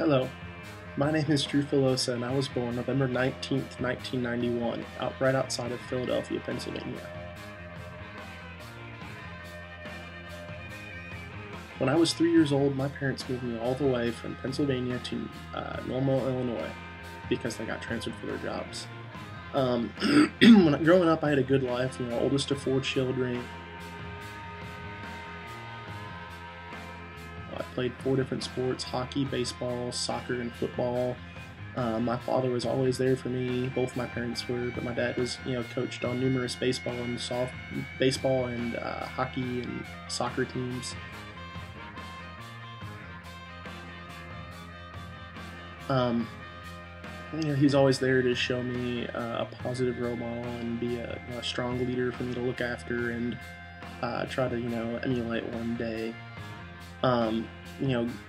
Hello, my name is Drew Filosa, and I was born November 19th, 1991, right outside of Philadelphia, Pennsylvania. When I was 3 years old, my parents moved me all the way from Pennsylvania to Normal, Illinois, because they got transferred for their jobs. Growing up, I had a good life, oldest of 4 children. I played 4 different sports: hockey, baseball, soccer, and football. My father was always there for me. Both my parents were, but my dad was, coached on numerous baseball and hockey and soccer teams. He's always there to show me a positive role model and be a strong leader for me to look after and try to, emulate one day.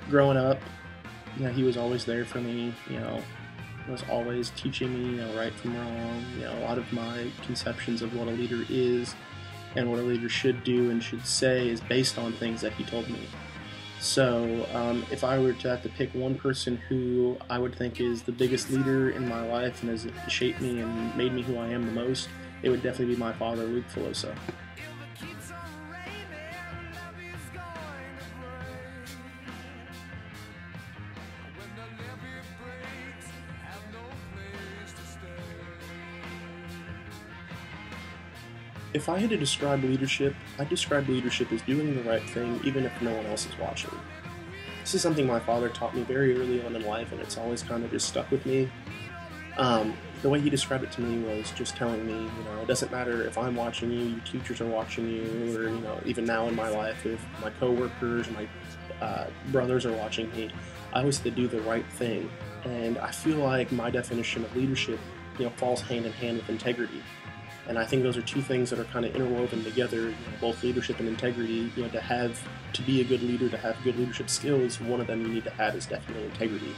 Growing up, he was always there for me, was always teaching me, right from wrong, a lot of my conceptions of what a leader is and what a leader should do and should say is based on things that he told me. So, if I were to have to pick one person who I would think is the biggest leader in my life and has shaped me and made me who I am the most, it would definitely be my father, Luke Filosa. If I had to describe leadership, I'd describe leadership as doing the right thing even if no one else is watching. This is something my father taught me very early on in life, and it's always kind of just stuck with me. The way he described it to me was just telling me, it doesn't matter if I'm watching you, your teachers are watching you, or, even now in my life, if my coworkers, my brothers are watching me, I always have to do the right thing. And I feel like my definition of leadership, falls hand in hand with integrity. And I think those are two things that are kind of interwoven together, both leadership and integrity. To be a good leader, to have good leadership skills, one of them you need to have is definitely integrity.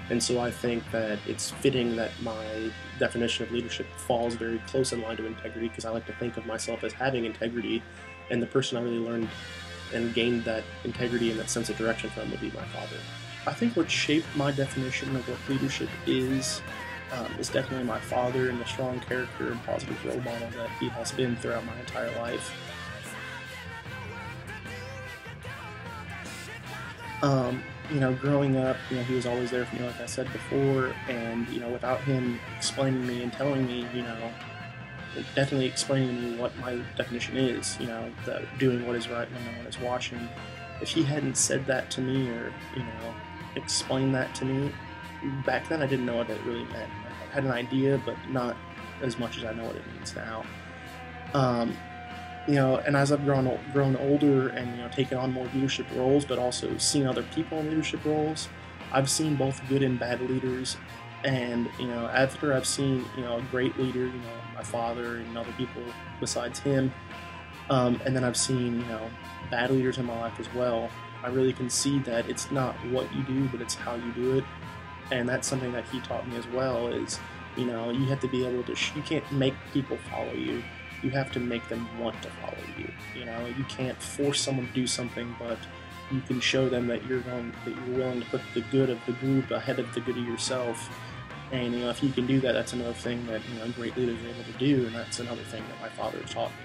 And so I think that it's fitting that my definition of leadership falls very close in line to integrity, because I like to think of myself as having integrity, and the person I really learned and gained that integrity and that sense of direction from would be my father. I think what shaped my definition of what leadership is definitely my father and the strong character and positive role model that he has been throughout my entire life. Growing up, he was always there for me, like I said before, and, without him explaining me and telling me, definitely explaining to me what my definition is, the doing what is right when no one is watching. If he hadn't said that to me or, explained that to me, back then I didn't know what it really meant. I had an idea, but not as much as I know what it means now. And as I've grown older and taken on more leadership roles, but also seen other people in leadership roles, I've seen both good and bad leaders. And after I've seen a great leader, my father and other people besides him, and then I've seen bad leaders in my life as well, I really can see that it's not what you do, but it's how you do it. And that's something that he taught me as well, is, you have to be able to, you can't make people follow you. You have to make them want to follow you. You can't force someone to do something, but you can show them that you're willing to put the good of the group ahead of the good of yourself. And, if you can do that, that's another thing that, great leaders are able to do, and that's another thing that my father taught me.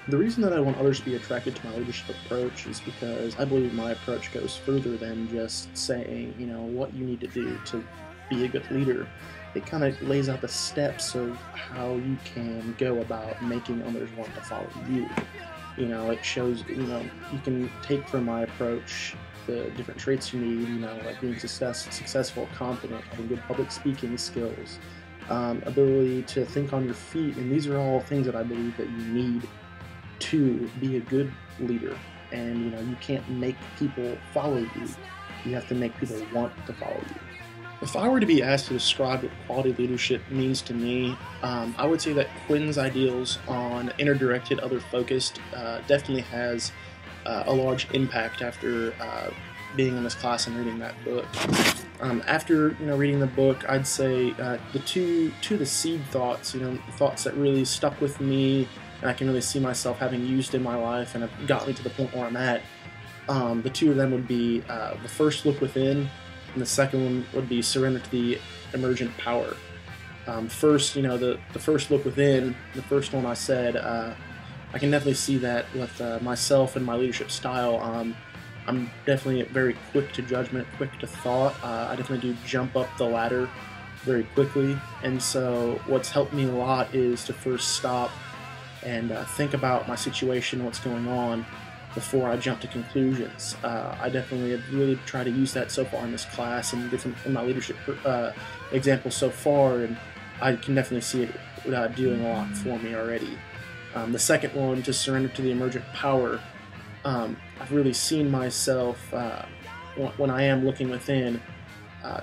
The reason that I want others to be attracted to my leadership approach is because I believe my approach goes further than just saying, what you need to do to be a good leader. It kind of lays out the steps of how you can go about making others want to follow you. It shows, you can take from my approach the different traits you need, like being successful, confident, having good public speaking skills, ability to think on your feet, and these are all things that I believe that you need to be a good leader. And you can't make people follow you. You have to make people want to follow you. If I were to be asked to describe what quality leadership means to me, I would say that Quinn's ideals on inner-directed, other-focused definitely has a large impact after being in this class and reading that book. After reading the book, I'd say the seed thoughts, thoughts that really stuck with me and I can really see myself having used in my life and have got me to the point where I'm at. The two of them would be the first, look within, And the second one would be surrender to the emergent power. First, the first look within, the first one I said, I can definitely see that with myself and my leadership style. I'm definitely very quick to judgment, quick to thought. I definitely do jump up the ladder very quickly, and so what's helped me a lot is to first stop and think about my situation, what's going on, before I jump to conclusions. I definitely have really tried to use that so far in this class and in my leadership examples so far, and I can definitely see it doing a lot for me already. The second one, to surrender to the emergent power, I've really seen myself, when I am looking within,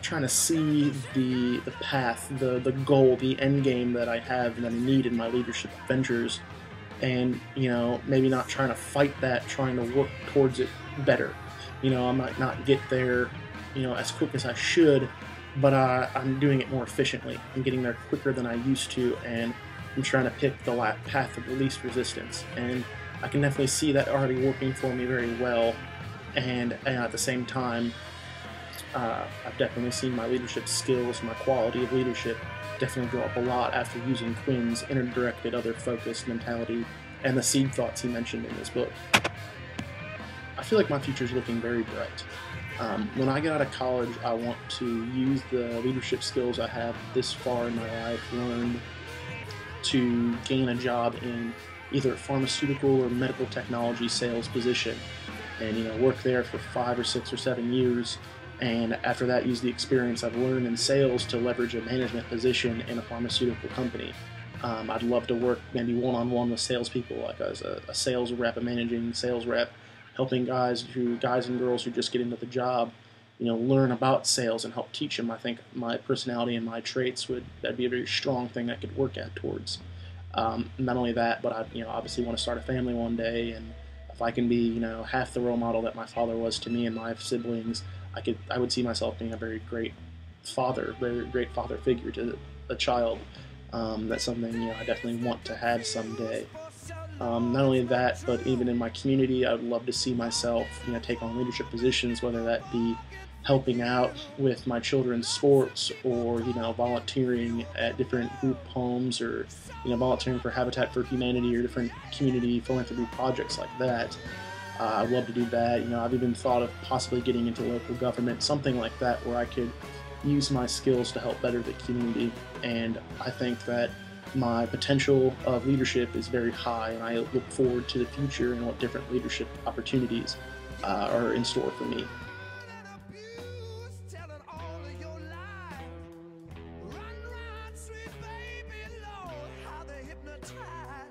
trying to see the path, the goal, the end game that I have and that I need in my leadership ventures, and maybe not trying to fight that, trying to work towards it better. I might not get there as quick as I should, but I'm doing it more efficiently. I'm getting there quicker than I used to, and I'm trying to pick the path of the least resistance, and I can definitely see that already working for me very well. And at the same time, I've definitely seen my leadership skills, my quality of leadership definitely go up a lot after using Quinn's inner-directed, other-focused mentality and the seed thoughts he mentioned in his book. I feel like my future is looking very bright. When I get out of college, I want to use the leadership skills I have this far in my life learned to gain a job in either a pharmaceutical or medical technology sales position, and work there for 5 or 6 or 7 years, and after that use the experience I've learned in sales to leverage a management position in a pharmaceutical company. I'd love to work maybe one-on-one with salespeople, like as a sales rep, a managing sales rep, helping guys and girls who just get into the job, learn about sales and help teach them. I think my personality and my traits that'd be a very strong thing I could work at towards. Not only that, but I obviously want to start a family one day, and if I can be half the role model that my father was to me and my siblings, I would see myself being a very great father figure to a child. That's something I definitely want to have someday. Not only that, but even in my community, I would love to see myself take on leadership positions, whether that be helping out with my children's sports, or volunteering at different group homes, or volunteering for Habitat for Humanity or different community philanthropy projects like that. I'd love to do that. I've even thought of possibly getting into local government, something like that, where I could use my skills to help better the community. And I think that my potential of leadership is very high, and I look forward to the future and what different leadership opportunities are in store for me. Run, run, sweet baby, Lord, how they hypnotize.